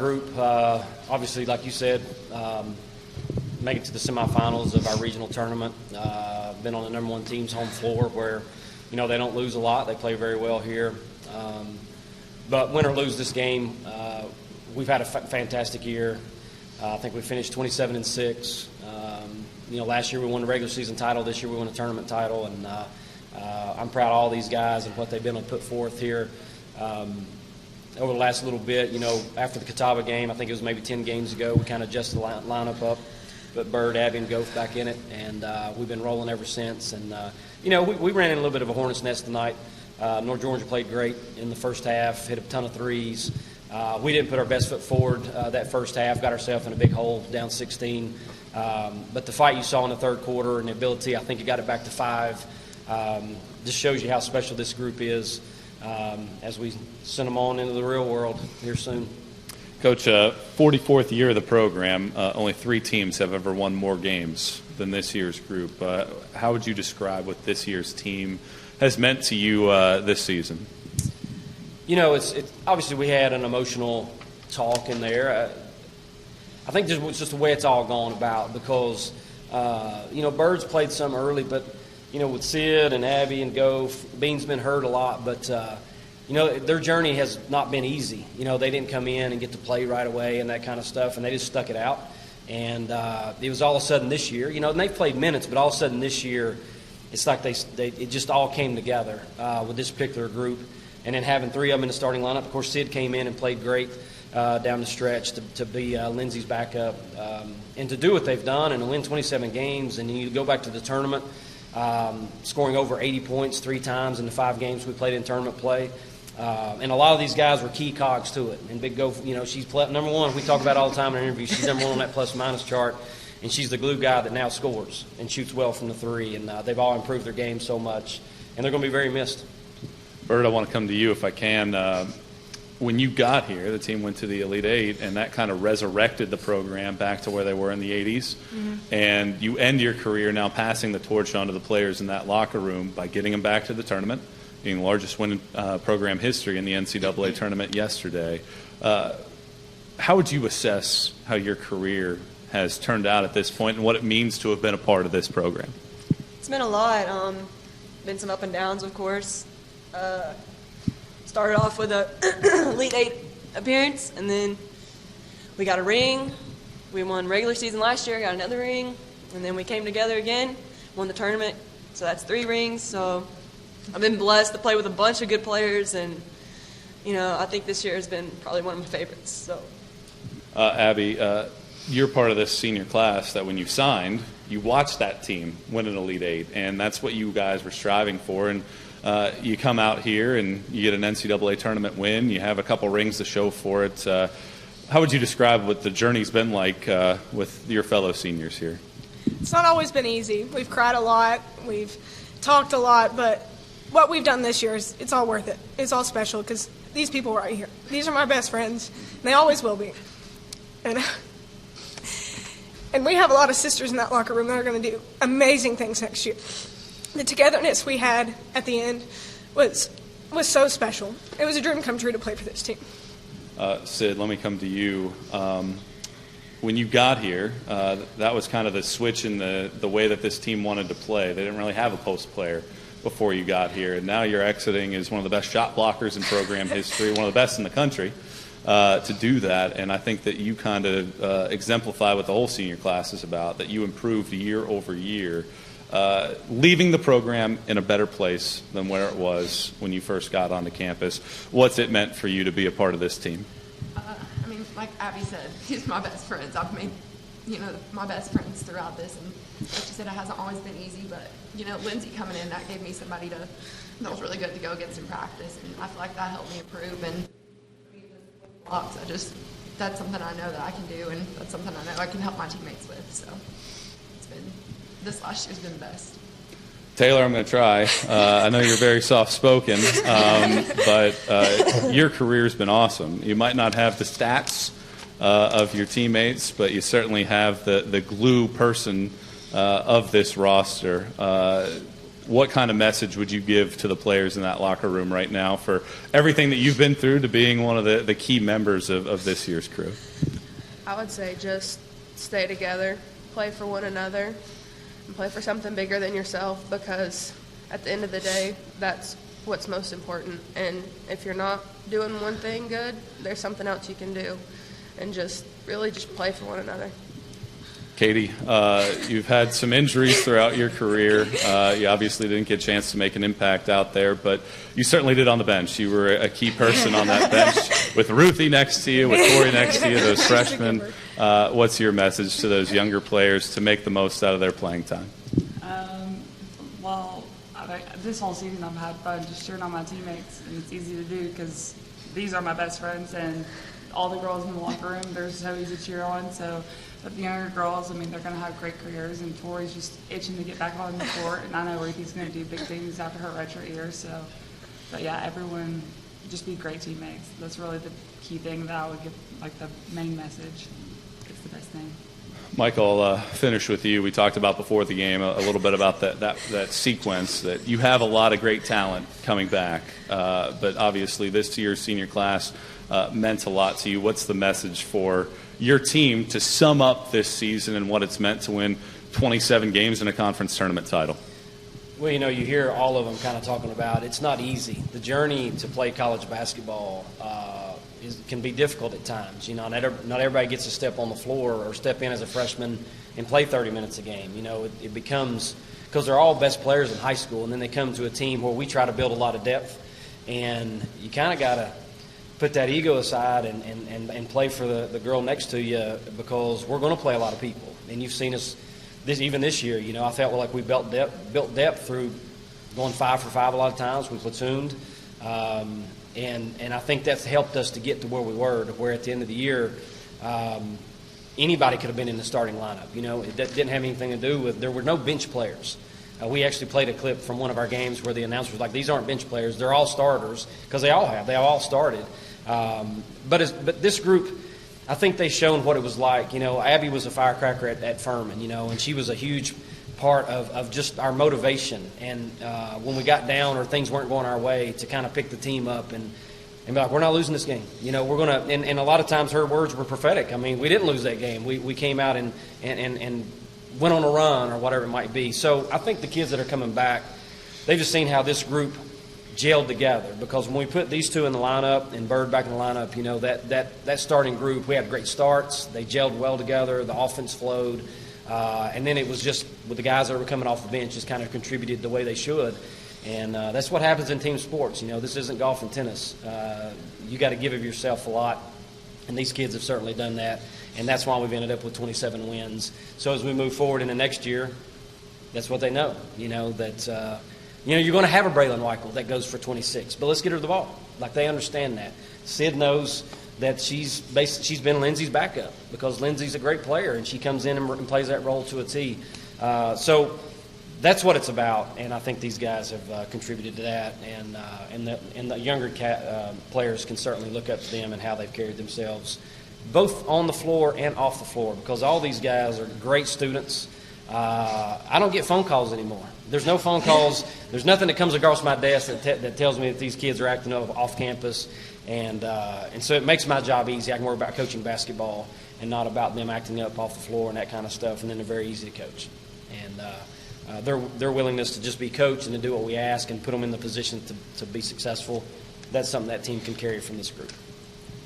group. Obviously, like you said, make it to the semifinals of our regional tournament. Been on the number one team's home floor where, they don't lose a lot. They play very well here. But win or lose this game, we've had a fantastic year. I think we finished 27-6. Last year we won the regular season title. This year we won a tournament title, and I'm proud of all these guys and what they've been able to put forth here. Over the last little bit, after the Catawba game, I think it was maybe 10 games ago, we kind of adjusted the lineup up, put Byrd, Abby, and Goforth back in it, and we've been rolling ever since. And, we ran in a little bit of a hornet's nest tonight. North Georgia played great in the first half, hit a ton of threes. We didn't put our best foot forward that first half, got ourselves in a big hole, down 16. But the fight you saw in the third quarter and the ability, I think it got it back to 5. Just shows you how special this group is as we send them on into the real world here soon. Coach, 44th year of the program, only 3 teams have ever won more games than this year's group. How would you describe what this year's team has meant to you this season? It's obviously we had an emotional talk in there. I think it's just the way it's all gone about because, Bird's played some early, but, with Sid and Abby and Bean's been hurt a lot, but, their journey has not been easy. They didn't come in and get to play right away and that kind of stuff, and they just stuck it out. And it was all of a sudden this year, and they played minutes, but all of a sudden this year, it's like it just all came together with this particular group. And then having 3 of them in the starting lineup. Of course, Sid came in and played great down the stretch to be Lindsey's backup. And to do what they've done and to win 27 games, and you go back to the tournament, scoring over 80 points 3 times in the 5 games we played in tournament play. And a lot of these guys were key cogs to it. And Big she's number one. We talk about all the time in our interviews. She's number one on that plus-minus chart. And she's the glue guy that now scores and shoots well from the 3. And they've all improved their game so much. And they're going to be very missed. Byrd, I want to come to you if I can. When you got here, the team went to the Elite Eight, and that kind of resurrected the program back to where they were in the 80s. Mm-hmm. And you end your career now passing the torch on to the players in that locker room by getting them back to the tournament, being the largest win in program history in the NCAA tournament yesterday. How would you assess how your career has turned out at this point and what it means to have been a part of this program? It's been a lot. Been some up and downs, of course. Started off with a Elite Eight appearance, and then we got a ring. We won regular season last year, got another ring, and then we came together again, won the tournament. So that's 3 rings. So I've been blessed to play with a bunch of good players, and I think this year has been probably one of my favorites. So, Abby, you're part of this senior class that when you signed, you watched that team win an Elite Eight, and that's what you guys were striving for. And you come out here and you get an NCAA tournament win. You have a couple rings to show for it. How would you describe what the journey's been like with your fellow seniors here? It's not always been easy. We've cried a lot. We've talked a lot. But what we've done this year, it's all worth it. It's all special because these people right here, these are my best friends. And they always will be. And we have a lot of sisters in that locker room that are going to do amazing things next year. The togetherness we had at the end was so special. It was a dream come true to play for this team. Sid, let me come to you. When you got here, that was kind of the switch in the way that this team wanted to play. They didn't really have a post player before you got here, and now you're exiting as one of the best shot blockers in program history, one of the best in the country to do that. And I think that you kind of exemplify what the whole senior class is about, that you improved year over year. Leaving the program in a better place than where it was when you first got onto campus. What's it meant for you to be a part of this team? Like Abby said, he's my best friends. I've made, my best friends throughout this. And like she said, it hasn't always been easy, but, Lindsey coming in, that gave me somebody that was really good to go get some practice. And I feel like that helped me improve. And blocks, that's something I know that I can do, and that's something I know I can help my teammates with. So this last year's been the best. Taylor, I'm going to try. I know you're very soft-spoken, but your career's been awesome. You might not have the stats of your teammates, but you certainly have the glue person of this roster. what kind of message would you give to the players in that locker room right now for everything that you've been through to being one of the key members of this year's crew? I would say just stay together, play for one another, and play for something bigger than yourself, because at the end of the day, that's what's most important. And if you're not doing one thing good, there's something else you can do. And just really just play for one another. Katie, you've had some injuries throughout your career. You obviously didn't get a chance to make an impact out there, but you certainly did on the bench. You were a key person on that bench with Ruthie next to you, with Corey next to you, those freshmen. What's your message to those younger players to make the most out of their playing time? Well, this whole season I've had fun just cheering on my teammates, and it's easy to do because these are my best friends, and all the girls in the locker room, they're so easy to cheer on. So, but the younger girls, I mean, they're going to have great careers, and Tori's just itching to get back on the court, and I know Ruthie's going to do big things after her redshirt year. So, but yeah, everyone just be great teammates. That's really the key thing that I would give, like the main message. It's the best thing. Mike, I'll finish with you. We talked about before the game a little bit about that sequence, that you have a lot of great talent coming back, but obviously this year's senior class meant a lot to you. What's the message for your team to sum up this season and what it's meant to win 27 games in a conference tournament title? Well, you know, you hear all of them kind of talking about it's not easy. The journey to play college basketball can be difficult at times. You know, not everybody gets to step on the floor or step in as a freshman and play 30 minutes a game. You know, it becomes, because they're all best players in high school, and then they come to a team where we try to build a lot of depth, and you kind of got to put that ego aside and play for the girl next to you, because we're going to play a lot of people. And you've seen us even this year. You know, I felt like we built depth through going 5 for 5 a lot of times. We platooned. And I think that's helped us to get to where we were, to where at the end of the year, anybody could have been in the starting lineup. You know, it didn't have anything to do with, there were no bench players. We actually played a clip from one of our games where the announcer was like, these aren't bench players, they're all starters, because they all started. But this group, I think they've shown what it was like. You know, Abby was a firecracker at Furman, you know, and she was a huge part of just our motivation. And when we got down or things weren't going our way, to kind of pick the team up and be like, we're not losing this game. You know, we're going to, and a lot of times her words were prophetic. I mean, we didn't lose that game. We came out and went on a run or whatever it might be. So I think the kids that are coming back, they've just seen how this group gelled together, because when we put these two in the lineup and Byrd back in the lineup, you know, that starting group, we had great starts. They gelled well together. The offense flowed. And then it was just with the guys that were coming off the bench just kind of contributed the way they should. And that's what happens in team sports. You know, this isn't golf and tennis. You got to give of yourself a lot. And these kids have certainly done that. And that's why we've ended up with 27 wins. So as we move forward into next year, that's what they know. You know, that you're going to have a Braylon Weichel that goes for 26. But let's get her the ball. Like, they understand that. Sid knows that she's been Lindsay's backup, because Lindsay's a great player, and she comes in and plays that role to a T. So that's what it's about, and I think these guys have contributed to that. And the younger players can certainly look up to them and how they've carried themselves, both on the floor and off the floor, because all these guys are great students. I don't get phone calls anymore. There's no phone calls. There's nothing that comes across my desk that tells me that these kids are acting up off campus. And so it makes my job easy. I can worry about coaching basketball and not about them acting up off the floor and that kind of stuff. And then they're very easy to coach. And their willingness to just be coached and to do what we ask and put them in the position to be successful, that's something that team can carry from this group.